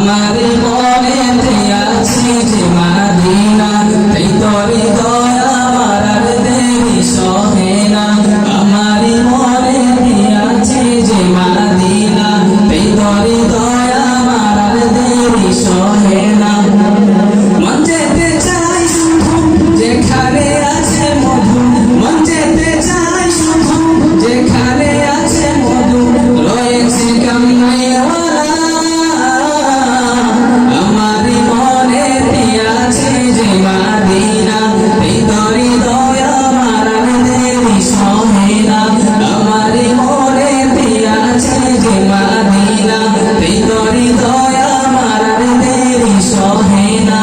আমারি মনেতে আছে যে মাদিনা, তাই তোরে দয়া আমার আর দেরি সহে না। আমারি মনেতে আছে যে মাদিনা, তাই তোরে দয়া আমার আর দেরি সহে না। মন যেতে চাই শুধু যেখানে আছে মধু, মন যেতে চাই শুধু যেখানে আছে মধু, রয়েছে কামনাইওয়ালা। আমারি মনেতে আছে যে মাদিনা, এই তোরে দয়া আমার আর দেরি সহে না। আমারি মনেতে আছে যে মাদিনা, এই তোরে দয়া আমার আর দেরি সহে না।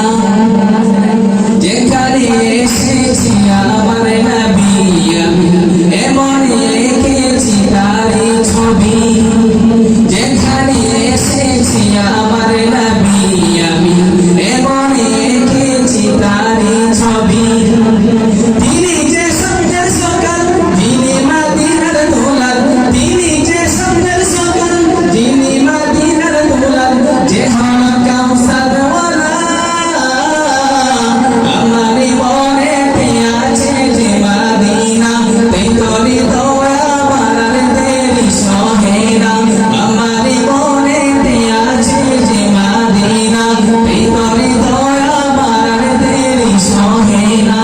যেখানে এসেছি আমার নবী আমি, এমন এঁকেছি তারই ছবি। যেখানে এসেছি আমার নবী আমি, এমন এঁকেছি তারই ছবি। তিনি যে সন্ধ্যের সকাল, যিনি মদিনার দুলাল, তিনি যে সন্ধ্যের সকাল, যিনি মদিনার দুলাল, যে হন কাউসারওয়ালা। আমারি মনেতে আছে যে মাদিনা, তাই তোরে দয়া আমার আর দেরি সহে না। আমারি মনেতে আছে যে মাদিনা, তাই তোরে দয়া আমার আর দেরি সহে না।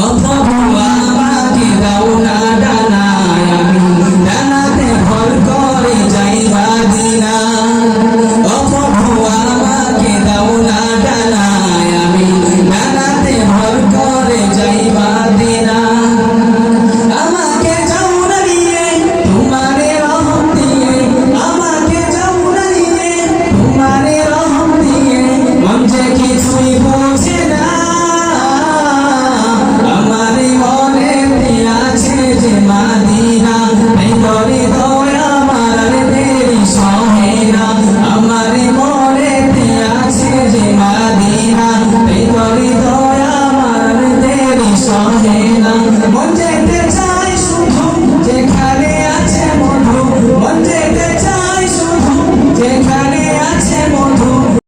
ও প্রভু আমাকে দাও না ডানায়, আমি ডানাতে ভর করে যাই মাদিনা। ও প্রভু আমাকে দাও না ডানায়, আমি ডানাতে ভর করে যাই মাদিনা। আমাকে যাও না নিয়ে তোমারে রহম দিয়ে, আমাকে যাও না নিয়ে তোমারে রহম দিয়ে, মন যে কিছুই বোঝে না। আমারি মনেতে আছে যে মাদিনা, এই তোরে দয়া আমার আর দেরি সহে না। আমারি মনেতে আছে যে মাদিনা, এই তোরে দয়া আমার আর দেরি সহে না। মন যেতে